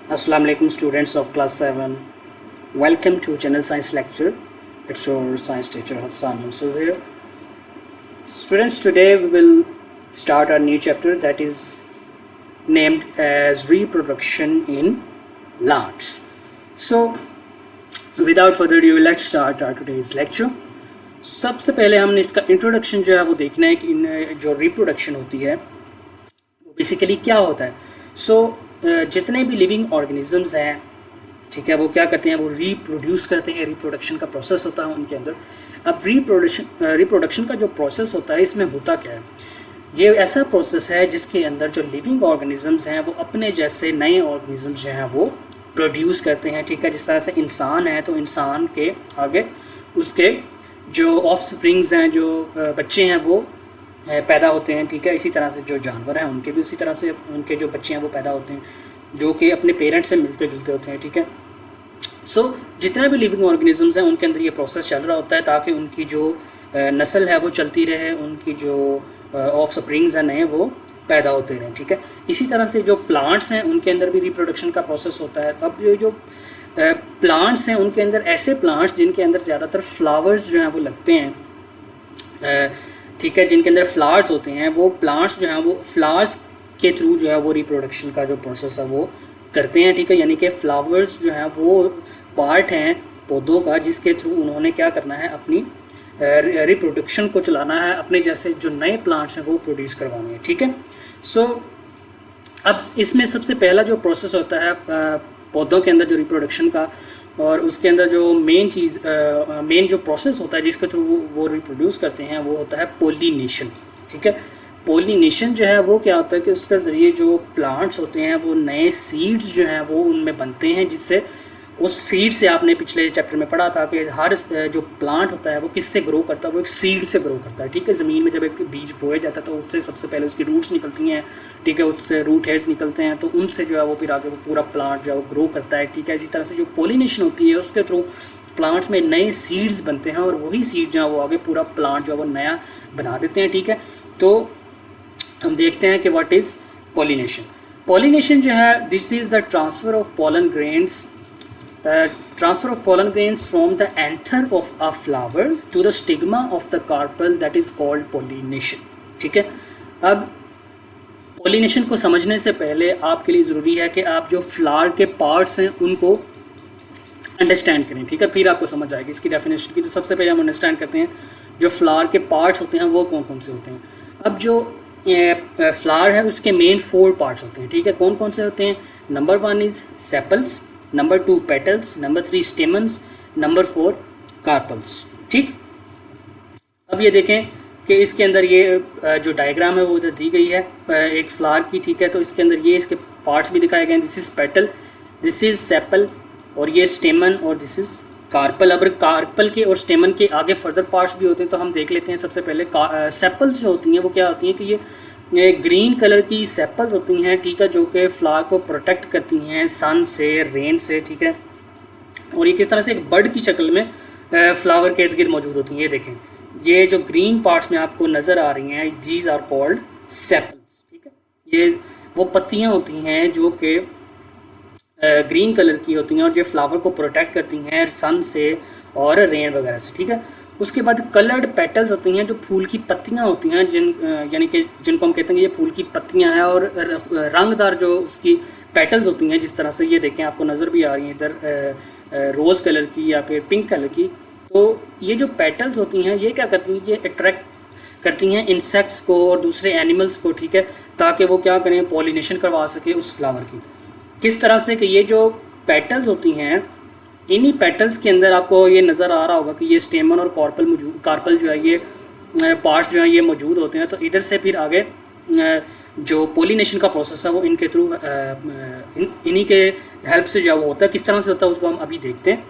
Assalamu alaikum students of class 7. Welcome to General Science lecture. It's your science teacher Hassan Mansoor here. Students, today we will start our new chapter that is named as reproduction in plants. So without further ado, let's start our today's lecture. सबसे पहले हमने इसका introduction जो है वो देखना है कि जो रिप्रोडक्शन होती है वो बेसिकली क्या होता है. जितने भी लिविंग ऑर्गेनिजम्स हैं, ठीक है, वो क्या करते हैं, वो रिप्रोड्यूस करते हैं. रिप्रोडक्शन का प्रोसेस होता है उनके अंदर. अब रिप्रोडक्शन का जो प्रोसेस होता है इसमें होता क्या है, ये ऐसा प्रोसेस है जिसके अंदर जो लिविंग ऑर्गेनिजम्स हैं वो अपने जैसे नए ऑर्गेनिजम्स जो हैं वो प्रोड्यूस करते हैं. ठीक है, जिस तरह से इंसान है तो इंसान के आगे उसके जो ऑफस्प्रिंग्स हैं, जो बच्चे हैं वो पैदा होते हैं. ठीक है, इसी तरह से जो जानवर हैं उनके भी उसी तरह से उनके जो बच्चे हैं वो पैदा होते हैं जो कि अपने पेरेंट्स से मिलते जुलते होते हैं. ठीक है, जितने भी लिविंग ऑर्गेनिजम्स हैं उनके अंदर ये प्रोसेस चल रहा होता है ताकि उनकी जो नस्ल है वो चलती रहे, उनकी जो ऑफस्प्रिंग्स हैं नए वो पैदा होते रहें. ठीक है, इसी तरह से जो प्लांट्स हैं उनके अंदर भी रिप्रोडक्शन का प्रोसेस होता है. अब ये जो प्लांट्स हैं उनके अंदर ऐसे प्लांट्स जिनके अंदर ज़्यादातर फ्लावर्स जो हैं वो लगते हैं, ठीक है, जिनके अंदर फ्लावर्स होते हैं, वो प्लांट्स जो हैं वो फ्लावर्स के थ्रू जो है वो रिप्रोडक्शन का जो प्रोसेस है वो करते हैं. ठीक है, यानी कि फ्लावर्स जो हैं वो पार्ट हैं पौधों का जिसके थ्रू उन्होंने क्या करना है, अपनी रिप्रोडक्शन को चलाना है, अपने जैसे जो नए प्लांट्स हैं वो प्रोड्यूस करवाने हैं. ठीक है, अब इसमें सबसे पहला जो प्रोसेस होता है पौधों के अंदर जो रिप्रोडक्शन का, और उसके अंदर जो मेन जो प्रोसेस होता है जिसके थ्रू वो रिप्रोड्यूस करते हैं वो होता है पोलिनेशन. ठीक है, पोलिनेशन जो है वो क्या होता है कि उसके ज़रिए जो प्लांट्स होते हैं वो नए सीड्स जो हैं वो उनमें बनते हैं, जिससे उस सीड से आपने पिछले चैप्टर में पढ़ा था कि हर जो प्लांट होता है वो किससे ग्रो करता है, वो एक सीड से ग्रो करता है. ठीक है, ज़मीन में जब एक बीज बोया जाता है तो उससे सबसे पहले उसकी रूट्स निकलती हैं. ठीक है, उससे रूट हेड्स निकलते हैं तो उनसे जो है वो फिर आगे वो पूरा प्लांट जो है वो ग्रो करता है. ठीक है, इसी तरह से जो पोलिनेशन होती है उसके थ्रू प्लांट्स में नए सीड्स बनते हैं और वही सीड जो है वो आगे पूरा प्लांट जो है वो नया बना देते हैं. ठीक है, तो हम देखते हैं कि व्हाट इज़ पोलिनेशन. पोलिनेशन जो है, this is the transfer of pollen grains from the anther of a flower to the stigma of the carpel, that is called pollination. ठीक है, अब पोलिनेशन को समझने से पहले आपके लिए ज़रूरी है कि आप जो फ्लावर के पार्ट्स हैं उनको अंडरस्टैंड करें. ठीक है, फिर आपको समझ आएगी इसकी डेफिनेशन की. तो सबसे पहले हम अंडरस्टैंड करते हैं जो फ्लावर के पार्ट्स होते हैं वो कौन कौन से होते हैं. अब जो फ्लावर है उसके मेन 4 पार्ट्स होते हैं. ठीक है, कौन कौन से होते हैं. Number 1 is sepals, number 2 petals, number 3 stamens, number 4 carpels. ठीक, अब ये देखें कि इसके अंदर ये जो डायग्राम है वो इधर दी गई है एक फ्लावर की. ठीक है, तो इसके अंदर ये इसके पार्ट्स भी दिखाए गए हैं. This is petal, this is sepal, और ये स्टेमन, और दिस इज़ कार्पल. अब कार्पल के और स्टेमन के आगे फर्दर पार्ट्स भी होते हैं तो हम देख लेते हैं. सबसे पहले सेपल्स जो होती हैं वो क्या होती हैं कि ये ग्रीन कलर की सेपल्स होती हैं. ठीक है, जो कि फ्लावर को प्रोटेक्ट करती हैं सन से, रेन से. ठीक है, और ये किस तरह से एक बर्ड की शक्ल में फ्लावर के इर्द गिर्द मौजूद होती हैं. ये देखें, ये जो ग्रीन पार्ट्स में आपको नज़र आ रही हैं, दीज आर कॉल्ड सेपल्स. ठीक है, ये वो पत्तियां होती हैं जो कि ग्रीन कलर की होती हैं और जो फ्लावर को प्रोटेक्ट करती हैं सन से और रेन वगैरह से. ठीक है, उसके बाद कलर्ड पेटल्स होती हैं जो फूल की पत्तियां होती हैं, यानी कि जिनको हम कहते हैं ये फूल की पत्तियां हैं, और रंगदार जो उसकी पेटल्स होती हैं, जिस तरह से ये देखें आपको नज़र भी आ रही हैं इधर रोज़ कलर की या फिर पिंक कलर की. तो ये जो पेटल्स होती हैं ये क्या करती हैं, ये अट्रैक्ट करती हैं इंसेक्ट्स को और दूसरे एनिमल्स को. ठीक है, ताकि वो क्या करें, पॉलिनेशन करवा सके उस फ्लावर की. किस तरह से कि ये जो पेटल्स होती हैं, इन्हीं पेटल्स के अंदर आपको ये नज़र आ रहा होगा कि ये स्टेमन और कार्पल जो है ये पार्ट्स जो हैं ये मौजूद होते हैं. तो इधर से फिर आगे जो पोलिनेशन का प्रोसेस है वो इनके थ्रू इन्हीं के हेल्प से जो वो होता है. किस तरह से होता है उसको हम अभी देखते हैं.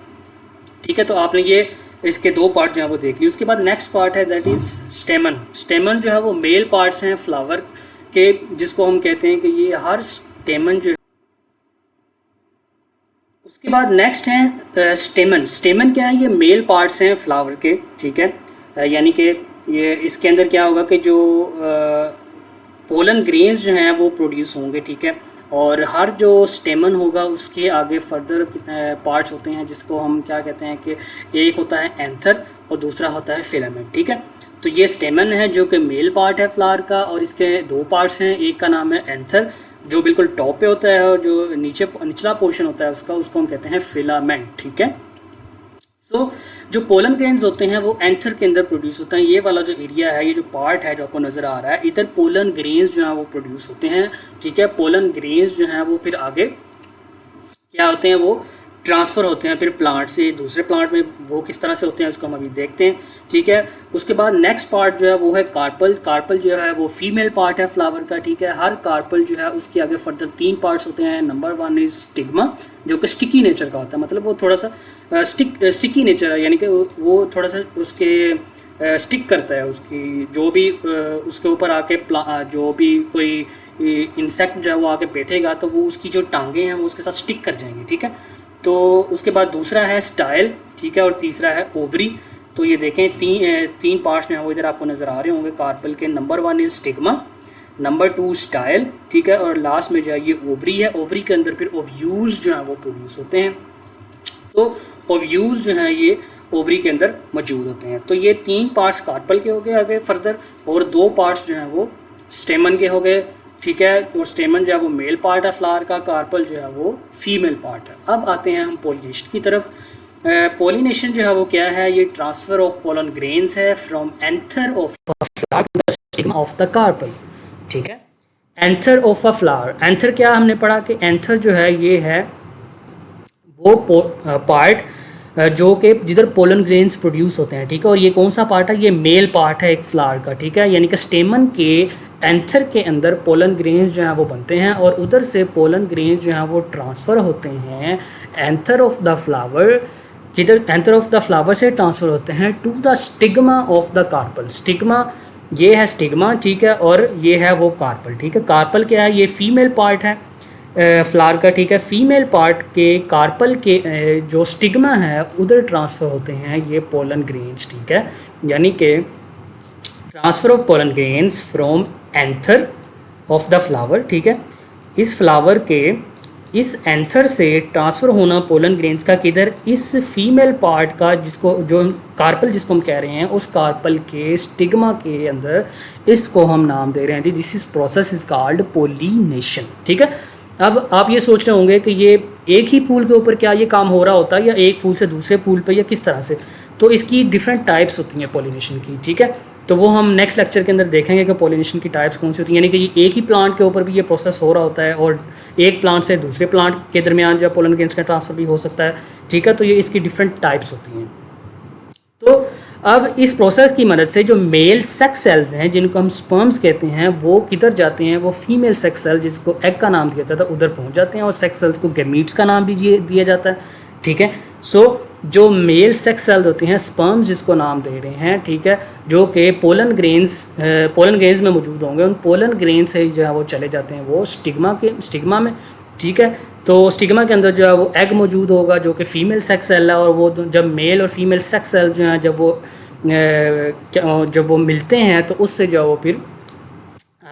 ठीक है, तो आपने ये इसके 2 पार्ट जो है वो देख लिए. उसके बाद नेक्स्ट पार्ट है दैट इज़ स्टेमन. स्टेमन जो है वो मेल पार्ट्स हैं फ्लावर के, जिसको हम कहते हैं कि ये हर स्टेमन जो. उसके बाद नेक्स्ट है स्टेमन. स्टेमन क्या है, ये मेल पार्ट्स हैं फ्लावर के. ठीक है, यानी कि ये इसके अंदर क्या होगा कि जो पोलन ग्रेन्स जो हैं वो प्रोड्यूस होंगे. ठीक है, और हर जो स्टेमन होगा उसके आगे फर्दर पार्ट्स होते हैं जिसको हम क्या कहते हैं कि एक होता है एंथर और दूसरा होता है फिलामेंट, ठीक है। तो ये स्टेमन है जो कि मेल पार्ट है फ्लावर का, और इसके दो पार्ट्स हैं, एक का नाम है एंथर जो बिल्कुल टॉप पे होता है, और जो निचला पोर्शन होता है उसको हम कहते हैं फिलामेंट, ठीक है। सो जो पोलन ग्रेन्स होते हैं वो एंथर के अंदर प्रोड्यूस होते हैं। ये वाला जो एरिया है, ये जो पार्ट है जो आपको नज़र आ रहा है, इधर पोलन ग्रेन्स जो हैं वो प्रोड्यूस होते हैं, ठीक है। पोलन ग्रेन्स जो हैं वो फिर आगे क्या होते हैं, वो ट्रांसफ़र होते हैं फिर प्लांट से दूसरे प्लांट में। वो किस तरह से होते हैं उसको हम अभी देखते हैं, ठीक है। उसके बाद नेक्स्ट पार्ट जो है वो है कार्पल। कार्पल जो है वो फीमेल पार्ट है फ्लावर का, ठीक है। हर कार्पल जो है उसके आगे फर्दर 3 पार्ट्स होते हैं। नंबर 1 इज स्टिग्मा जो कि स्टिकी नेचर का होता है, मतलब वो थोड़ा सा स्टिकी नेचर है, यानी कि वो थोड़ा सा उसके स्टिक करता है, उसकी जो भी उसके ऊपर आके जो भी कोई इंसेक्ट जो है वो आके बैठेगा तो वो उसकी जो टांगें हैं वो उसके साथ स्टिक कर जाएंगी, ठीक है। तो उसके बाद दूसरा है स्टाइल, ठीक है, और तीसरा है ओवरी। तो ये देखें तीन पार्ट्स हैं वो इधर आपको नज़र आ रहे होंगे कार्पल के। Number 1 is stigma, number 2 style, ठीक है, और लास्ट में जो है ये ओवरी है। ओवरी के अंदर फिर ओव्यूल्स जो हैं वो प्रोड्यूस होते हैं। तो ओव्यूल्स जो हैं ये ओवरी के अंदर मौजूद होते हैं। तो ये 3 पार्ट्स कार्पल के हो गए आगे फर्दर, और 2 पार्ट्स जो हैं वो स्टेमन के हो गए, ठीक है। और स्टेमन जो है वो मेल पार्ट है फ्लावर का, कार्पल जो है वो फीमेल पार्ट है। अब आते हैं हम पोलिनेशन की तरफ। पोलिनेशन जो है वो क्या है, ये ट्रांसफ़र ऑफ पोलन ग्रेन्स है from anther of a flower to the stigma of the carpel, ठीक है। Anther of a flower, anther क्या हमने पढ़ा कि एंथर जो है ये है वो पार्ट जो कि जिधर पोलन ग्रेन्स प्रोड्यूस होते हैं, ठीक है। और ये कौन सा पार्ट है, ये मेल पार्ट है एक फ्लावर का, ठीक है। यानी कि स्टेमन के एंथर के अंदर पोलन ग्रेन्स जो हैं वो बनते हैं, और उधर से पोलन ग्रेन्स जो हैं वो ट्रांसफ़र होते हैं एंथर ऑफ द फ्लावर, जिधर एंथर ऑफ द फ्लावर से ट्रांसफ़र होते हैं to the stigma of the carpel. Stigma ये है स्टिग्मा, ठीक है, और ये है वो कार्पल, ठीक है। कार्पल क्या है, ये फीमेल पार्ट है फ्लावर का, ठीक है। फीमेल पार्ट के कार्पल के जो स्टिग्मा है उधर ट्रांसफ़र होते हैं ये पोलन ग्रेन्स, ठीक है। यानी कि transfer of pollen grains from anther of the flower, ठीक है। इस फ्लावर के इस एंथर से ट्रांसफ़र होना पोलन ग्रेन्स का किधर, इस फीमेल पार्ट का जिसको जो कार्पल जिसको हम कह रहे हैं उस कार्पल के स्टिग्मा के अंदर, इसको हम नाम दे रहे हैं जी this is process is called pollination, ठीक है। अब आप ये सोच रहे होंगे कि ये एक ही फूल के ऊपर क्या ये काम हो रहा होता है या एक फूल से दूसरे फूल पे या किस तरह से, तो इसकी डिफरेंट टाइप्स होती हैं पोलिनेशन की, ठीक है। तो वो हम नेक्स्ट लेक्चर के अंदर देखेंगे कि पोलिनेशन की टाइप्स कौन सी होती हैं, यानी कि ये एक ही प्लांट के ऊपर भी ये प्रोसेस हो रहा होता है और एक प्लांट से दूसरे प्लांट के दरमियान जो पोलन ग्रेन्स का ट्रांसफ़र भी हो सकता है, ठीक है। तो ये इसकी डिफरेंट टाइप्स होती हैं। तो अब इस प्रोसेस की मदद से जो मेल सेक्स सेल्स हैं जिनको हम स्पर्म्स कहते हैं वो किधर जाते हैं, वो फीमेल सेक्स सेल जिसको एग का नाम दिया जाता है उधर पहुंच जाते हैं, और सेक्स सेल्स को गैमीट्स का नाम भी दिया जाता है, ठीक है। सो जो मेल सेक्स सेल्स होती हैं स्पर्म्स जिसको नाम दे रहे हैं, ठीक है, जो कि पोलन ग्रेन्स में मौजूद होंगे, उन पोलन ग्रेन से जो है वो चले जाते हैं वो स्टिग्मा में, ठीक है। तो स्टिग्मा के अंदर जो है वो एग मौजूद होगा जो कि फ़ीमेल सेक्स सेल है, और वो जब मेल और फीमेल सेक्स सेल जो हैं जब वो मिलते हैं तो उससे जो है वो फिर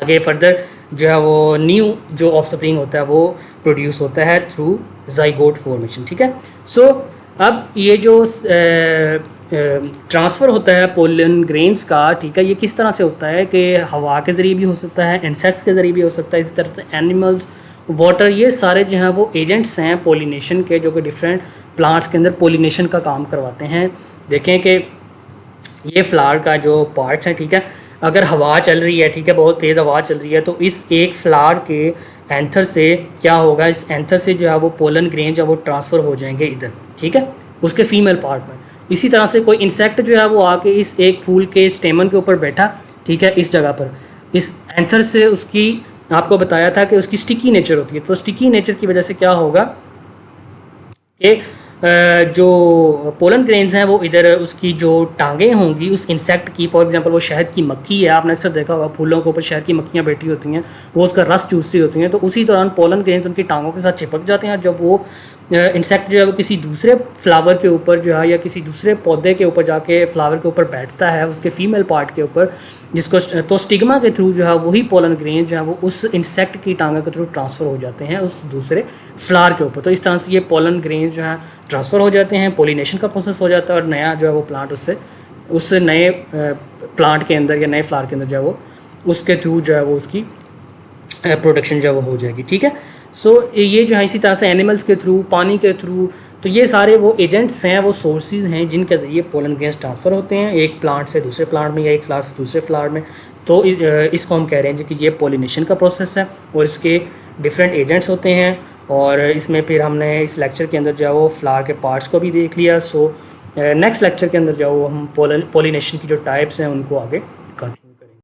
आगे फर्दर जो है वो न्यू जो ऑफस्प्रिंग होता है वो प्रोड्यूस होता है थ्रू ज़ाइगोट फॉर्मेशन, ठीक है। सो अब ये जो ट्रांसफ़र होता है पोलन ग्रेन्स का, ठीक है, ये किस तरह से होता है कि हवा के ज़रिए भी हो सकता है, इंसेक्ट्स के ज़रिए भी हो सकता है, इसी तरह से एनिमल्स, वाटर, ये सारे जो हैं वो एजेंट्स हैं पोलिनेशन के जो कि डिफरेंट प्लांट्स के अंदर पोलिनेशन का काम करवाते हैं। देखें कि ये फ्लावर का जो पार्ट्स है, ठीक है, अगर हवा चल रही है, ठीक है, बहुत तेज़ हवा चल रही है तो इस एक फ्लावर के एंथर से क्या होगा, इस एंथर से जो है वो पोलन ग्रेन जो है वो ट्रांसफ़र हो जाएंगे इधर, ठीक है, उसके फीमेल पार्ट में। इसी तरह से कोई इंसेक्ट जो है वो आके इस एक फूल के स्टेमन के ऊपर बैठा, ठीक है, इस जगह पर इस एंथर से उसकी आपको बताया था कि उसकी स्टिकी नेचर होती है, तो स्टिकी नेचर की वजह से क्या होगा कि जो पोलन ग्रेन्स हैं वो इधर उसकी जो टांगें होंगी उस इंसेक्ट की, फॉर एग्जांपल वो शहद की मक्खी है, आपने अक्सर देखा होगा फूलों के ऊपर शहद की मक्खियाँ बैठी होती हैं, वो उसका रस चूस रही होती हैं, तो उसी दौरान पोलन ग्रेन्स उनकी टांगों के साथ चिपक जाते हैं। जब वो इंसेक्ट जो है वो किसी दूसरे फ्लावर के ऊपर जो है या किसी दूसरे पौधे के ऊपर जाके फ्लावर के ऊपर बैठता है उसके फीमेल पार्ट के ऊपर, जिसको तो स्टिग्मा के थ्रू जो है वही पोलन ग्रेन जो है वो उस इंसेक्ट की टांगा के थ्रू ट्रांसफ़र हो जाते हैं उस दूसरे फ्लावर के ऊपर। तो इस तरह से ये पोलन ग्रेन जो है ट्रांसफ़र हो जाते हैं, पोलिनेशन का प्रोसेस हो जाता है और नया जो है वो प्लांट उससे उस नए प्लांट के अंदर या नए फ्लावर के अंदर जो है वो उसके थ्रू जो है वो उसकी प्रोडक्शन जो है वो हो जाएगी। ठीक है, सो ये जो है इसी तरह से एनिमल्स के थ्रू, पानी के थ्रू, तो ये सारे वो एजेंट्स हैं, वो सोर्सेज हैं जिनके ज़रिए पोलन ग्रेन्स ट्रांसफ़र होते हैं एक प्लांट से दूसरे प्लांट में या एक फ्लावर से दूसरे फ्लावर में। तो इसको हम कह रहे हैं कि ये पोलिनेशन का प्रोसेस है और इसके डिफरेंट एजेंट्स होते हैं। और इसमें फिर हमने इस लेक्चर के अंदर जो है वो फ्लावर के पार्ट्स को भी देख लिया। सो नेक्स्ट लेक्चर के अंदर जो है वो हम पोलिनेशन की जो टाइप्स हैं उनको आगे